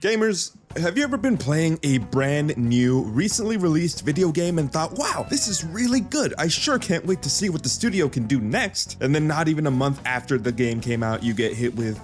Gamers, have you ever been playing a brand new, recently released video game and thought, wow, this is really good, I sure can't wait to see what the studio can do next, and then not even a month after the game came out, you get hit with...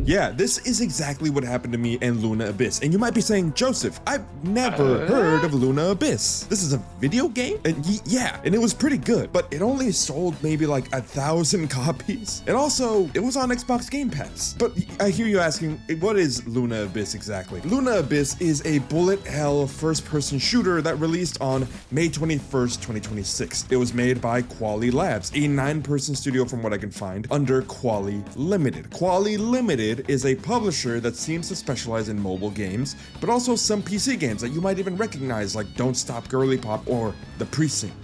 Yeah, this is exactly what happened to me and Luna Abyss. And you might be saying, Joseph, I've never heard of Luna Abyss. This is a video game? And yeah, and it was pretty good, but it only sold maybe like 1,000 copies. And also, it was on Xbox Game Pass. But I hear you asking, what is Luna Abyss exactly? Luna Abyss is a bullet hell first-person shooter that released on May 21st, 2026. It was made by Quali Labs, a 9-person studio from what I can find, under Quali Limited. Quali Limited is a publisher that seems to specialize in mobile games, but also some PC games that you might even recognize, like Don't Stop Girly Pop or The Precinct.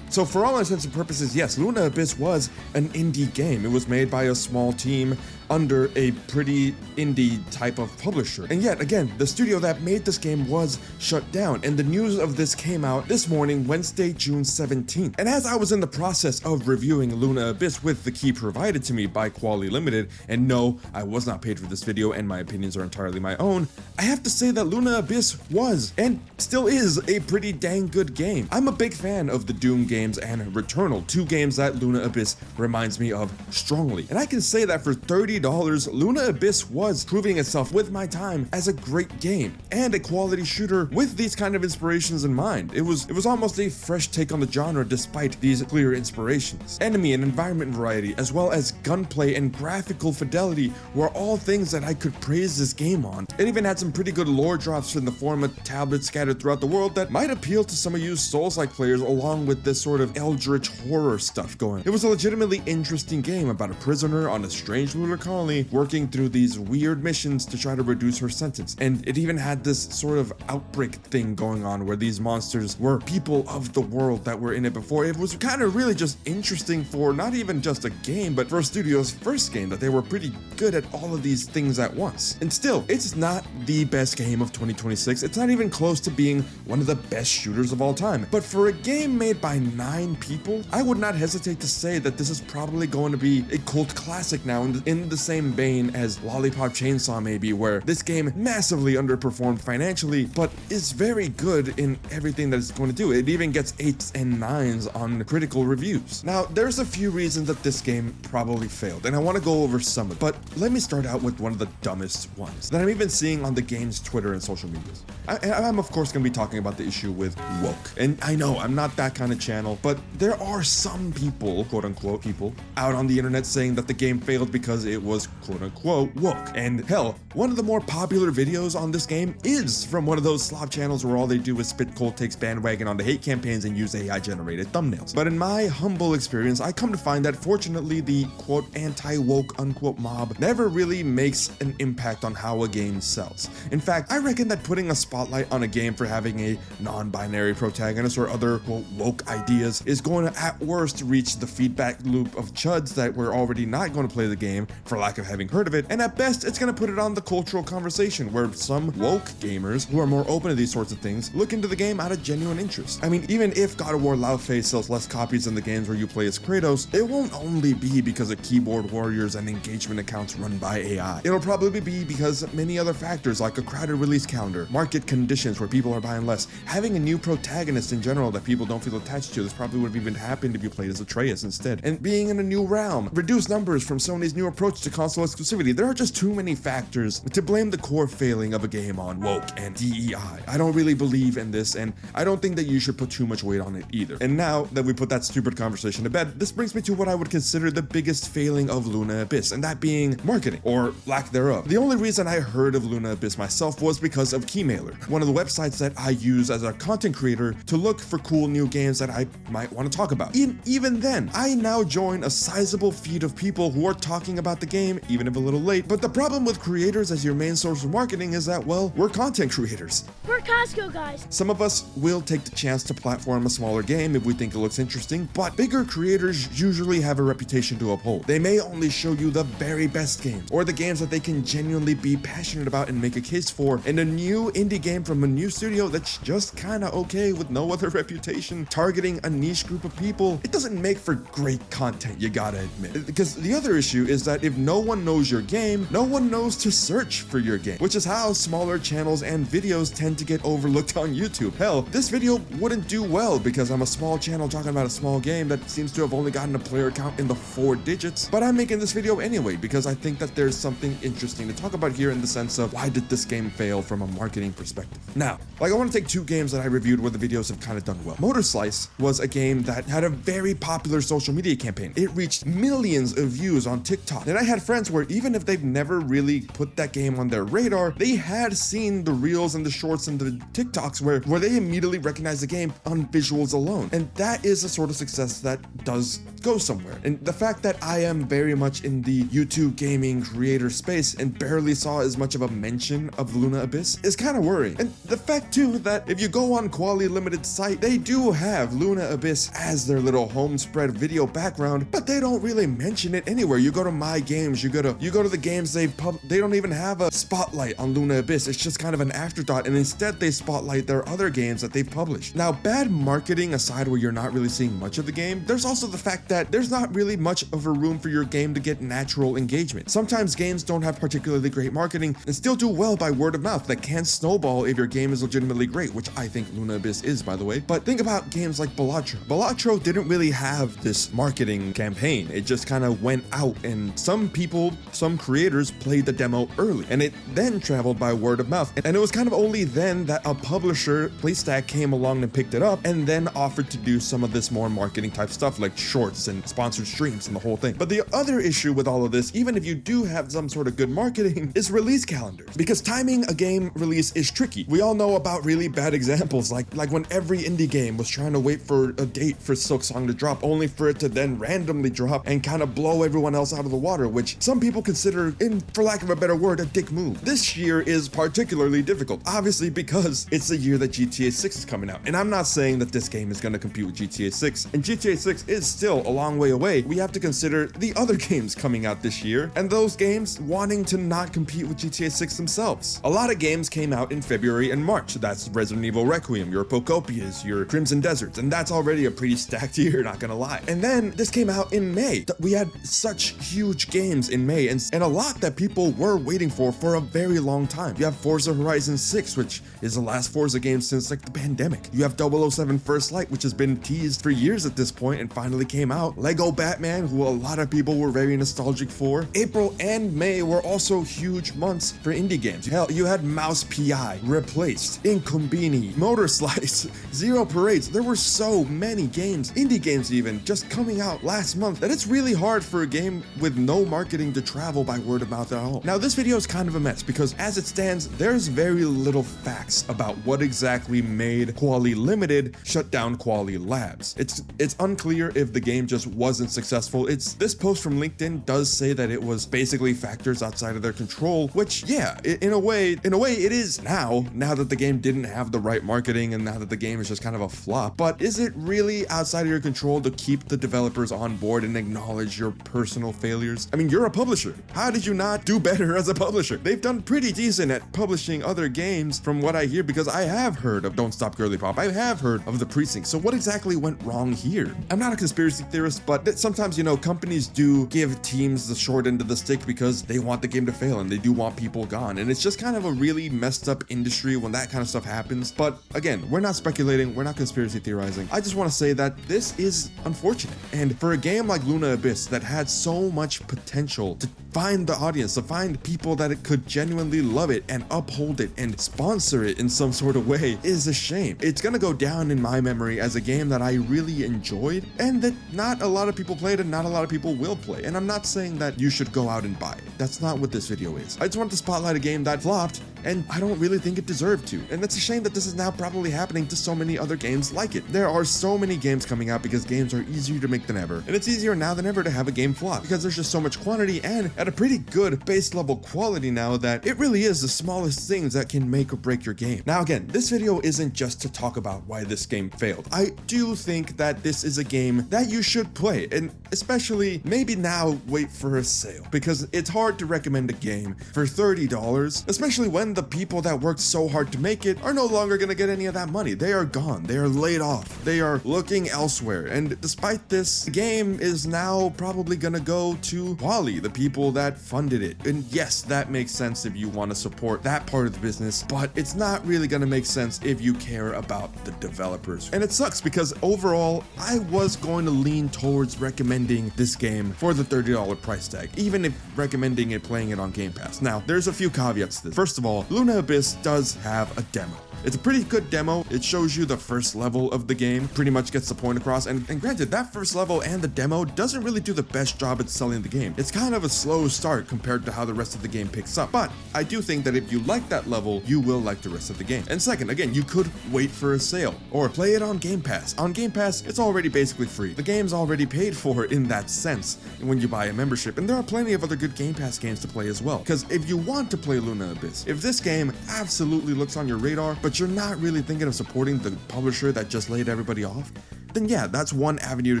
So for all intents and purposes, yes, Luna Abyss was an indie game. It was made by a small team under a pretty indie type of publisher. And yet again, the studio that made this game was shut down, and the news of this came out this morning, Wednesday, June 17th. And as I was in the process of reviewing Luna Abyss with the key provided to me by Quali Limited, and no, I was not paid for this video and my opinions are entirely my own, I have to say that Luna Abyss was, and still is, a pretty dang good game. I'm a big fan of the Doom games and Returnal, two games that Luna Abyss reminds me of strongly. And I can say that for $30, Luna Abyss was proving itself with my time as a great game and a quality shooter with these kind of inspirations in mind. It was almost a fresh take on the genre despite these clear inspirations. Enemy and environment variety, as well as gunplay and graphical fidelity, were all things that I could praise this game on. It even had some pretty good lore drops in the form of tablets scattered throughout the world that might appeal to some of you Souls-like players, along with this sort of eldritch horror stuff going. It was a legitimately interesting game about a prisoner on a strange lunar colony working through these weird missions to try to reduce her sentence. And it even had this sort of outbreak thing going on where these monsters were people of the world that were in it before. It was kind of really just interesting for not even just a game, but for a studio's first game, that they were pretty good at all of these things at once. And still, it's not the best game of 2026. It's not even close to being one of the best shooters of all time. But for a game made by 9 people, I would not hesitate to say that this is probably going to be a cult classic now, in the same vein as Lollipop Chainsaw maybe, where this game massively underperformed financially, but is very good in everything that it's going to do. It even gets 8s and 9s on critical reviews. Now, there's a few reasons that this game probably failed, and I want to go over some of them, but let me start out with one of the dumbest ones that I'm even seeing on the game's Twitter and social medias. I'm of course going to be talking about the issue with woke, and I know I'm not that kind of channel, but there are some people, quote unquote people, out on the internet saying that the game failed because it was quote unquote woke. And hell, one of the more popular videos on this game is from one of those Slav channels where all they do is spit cold takes bandwagon on the hate campaigns and use AI generated thumbnails. But in my humble experience, I come to find that fortunately the quote anti-woke unquote mob never really makes an impact on how a game sells. In fact, I reckon that putting a spotlight on a game for having a non-binary protagonist or other quote woke ideas is going to at worst reach the feedback loop of chuds that were already not going to play the game for lack of having heard of it, and at best it's going to put it on the cultural conversation where some woke gamers who are more open to these sorts of things look into the game out of genuine interest. I mean, even if God of War Loudface sells less copies than the games where you play as Kratos, it won't only be because of keyboard warriors and engagement accounts run by AI. It'll probably be because of many other factors like a crowded release calendar, market conditions where people are buying less, having a new protagonist in general that people don't feel attached to. This probably would have even happened if you played as Atreus instead, and being in a new realm, reduced numbers from Sony's new approach to console exclusivity. There are just too many factors to blame the core failing of a game on woke and DEI. I don't really believe in this, and I don't think that you should put too much weight on it either. And now that we put that stupid conversation to bed, this brings me to what I would consider the biggest failing of Luna Abyss, and that being marketing, or lack thereof. The only reason I heard of Luna Abyss myself was because of Keymailer, one of the websites that I use as a content creator to look for cool new games that I might want to talk about. Even then, I now join a sizable feed of people who are talking about the game, even if a little late. But the problem with creators as your main source of marketing is that, well, we're content creators. We're our Costco, guys. Some of us will take the chance to platform a smaller game if we think it looks interesting, but bigger creators usually have a reputation to uphold. They may only show you the very best games, or the games that they can genuinely be passionate about and make a case for, and a new indie game from a new studio that's just kinda okay with no other reputation, targeting a niche group of people, it doesn't make for great content, you gotta admit. Because the other issue is that if no one knows your game, no one knows to search for your game, which is how smaller channels and videos tend to get overlooked on YouTube. Hell, this video wouldn't do well because I'm a small channel talking about a small game that seems to have only gotten a player count in the 4 digits, but I'm making this video anyway because I think that there's something interesting to talk about here in the sense of why did this game fail from a marketing perspective. Now, I want to take 2 games that I reviewed where the videos have kind of done well. Motor Slice was a game that had a very popular social media campaign. It reached millions of views on TikTok, and I had friends where even if they've never really put that game on their radar, they had seen the reels and the shorts and the TikToks where they immediately recognized the game on visuals alone. And that is a sort of success that does go somewhere. And the fact that I am very much in the YouTube gaming creator space and barely saw as much of a mention of Luna Abyss is kind of worrying. And the fact too that if you go on Quali Limited's site, they do have Luna Abyss as their little home spread video background, but they don't really mention it anywhere. You go to My Games, you go to the games they don't even have a spotlight on Luna Abyss. It's just kind of an afterthought, and instead they spotlight their other games that they've published. Now, bad marketing aside where you're not really seeing much of the game, there's also the fact that there's not really much of a room for your game to get natural engagement. Sometimes games don't have particularly great marketing and still do well by word of mouth that can snowball if your game is legitimately great, which I think Luna Abyss is, by the way. But think about games like Balatro. Balatro didn't really have this marketing campaign. It just kind of went out, and some people, some creators played the demo early, and it then traveled by word of mouth. And it was kind of only then that a publisher, PlayStack, came along and picked it up and then offered to do some of this more marketing type stuff like shorts and sponsored streams and the whole thing. But the other issue with all of this, even if you do have some sort of good marketing, is release calendars. Because timing a game release is tricky. We all know about really bad examples, like when every indie game was trying to wait for a date for Silksong to drop, only for it to then randomly drop and kind of blow everyone else out of the water, which some people consider, for lack of a better word, a dick move. This year is particularly difficult, obviously because it's the year that GTA 6 is coming out. And I'm not saying that this game is going to compete with GTA 6, and GTA 6 is still a long way away. We have to consider the other games coming out this year, and those games wanting to not compete with GTA 6 themselves. A lot of games came out in February and March. That's Resident Evil Requiem, your Pocopias, your Crimson Deserts, and that's already a pretty stacked year, not gonna lie. And then this came out in May. We had such huge games in May, and a lot that people were waiting for a very long time. You have Forza Horizon 6, which is the last Forza game since like the pandemic. You have 007 First Light, which has been teased for years at this point and finally came out. Lego Batman, who a lot of people were very nostalgic for. April and May were also huge months for indie games. Hell, you had Mouse PI, Replaced, Incombini, Motor Slice, Zero Parades. There were so many games, indie games even, just coming out last month that it's really hard for a game with no marketing to travel by word of mouth at all. Now, this video is kind of a mess because as it stands, there's very little facts about what exactly made Quali Limited shut down Quali Labs. It's unclear if the game just wasn't successful. This post from LinkedIn does say that it was basically factors outside of their control, which yeah, in a way it is now that the game didn't have the right marketing and now that the game is just kind of a flop. But is it really outside of your control to keep the developers on board and acknowledge your personal failures? I mean, you're a publisher. How did you not do better as a publisher? They've done pretty decent at publishing other games from what I hear, because I have heard of Don't Stop Girly Pop. I have heard of The Precinct. So what exactly went wrong here? I'm not a conspiracy theorist, but sometimes, you know, companies do give teams the short end of the stick because they want the game to fail and they do want people gone. And it's just kind of a really messed up industry when that kind of stuff happens. But again, we're not speculating, we're not conspiracy theorizing. I just want to say that this is unfortunate. And for a game like Luna Abyss that had so much potential to find the audience, to find people that it could genuinely love it and uphold it and sponsor it in some sort of way, is a shame. It's gonna go down in my memory as a game that I really enjoyed and that not a lot of people played and not a lot of people will play. And I'm not saying that you should go out and buy it. That's not what this video is. I just want to spotlight a game that flopped and I don't really think it deserved to. And it's a shame that this is now probably happening to so many other games like it. There are so many games coming out because games are easier to make than ever, and it's easier now than ever to have a game flop because there's just so much quantity and at a pretty good base level quality now that it really is the smallest things that can make or break your game. Now again, this video isn't just to talk about why this game failed. I do think that this is a game that you should play, and especially maybe now wait for a sale, because it's hard to recommend a game for $30, especially when the people that worked so hard to make it are no longer going to get any of that money. They are gone. They are laid off. They are looking elsewhere. And despite this, the game is now probably going to go to Wally, the people that funded it. And yes, that makes sense if you want to support that part of the business, but it's not really going to make sense if you care about the developers. And it sucks because overall, I was going to lean towards recommending this game for the $30 price tag, even if recommending it playing it on Game Pass. Now, there's a few caveats to this. First of all, Luna Abyss does have a demo. It's a pretty good demo. It shows you the first level of the game, pretty much gets the point across. And granted, that first level and the demo doesn't really do the best job at selling the game. It's kind of a slow start compared to how the rest of the game picks up. But I do think that if you like that level, you will like the rest of the game. And second, again, you could wait for a sale or play it on Game Pass. On Game Pass, it's already basically free. The game's already paid for in that sense when you buy a membership. And there are plenty of other good Game Pass games to play as well. Because if you want to play Luna Abyss, if this game absolutely looks on your radar, but you're not really thinking of supporting the publisher that just laid everybody off, then yeah, that's one avenue to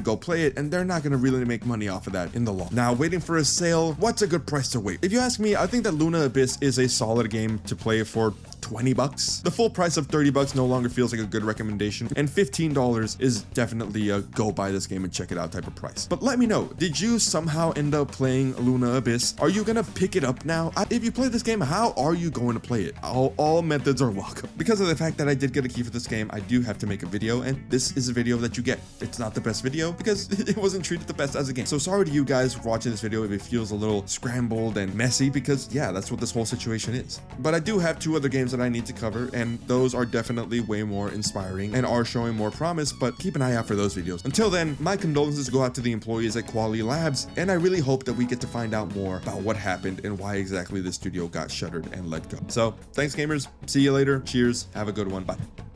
go play it, and they're not going to really make money off of that in the long. Now, waiting for a sale, what's a good price to wait? If you ask me, I think that Luna Abyss is a solid game to play for $20. The full price of $30 no longer feels like a good recommendation, and $15 is definitely a go buy this game and check it out type of price. But let me know, did you somehow end up playing Luna Abyss? Are you gonna pick it up now? If you play this game, how are you going to play it? All methods are welcome. Because of the fact that I did get a key for this game, I do have to make a video, and this is a video that you get. It's not the best video because it wasn't treated the best as a game. So sorry to you guys for watching this video if it feels a little scrambled and messy, because yeah, that's what this whole situation is. But I do have two other games that I need to cover, and those are definitely way more inspiring and are showing more promise, but keep an eye out for those videos. Until then, my condolences go out to the employees at Quality Labs, and I really hope that we get to find out more about what happened and why exactly the studio got shuttered and let go. So thanks gamers, see you later, cheers, have a good one, bye.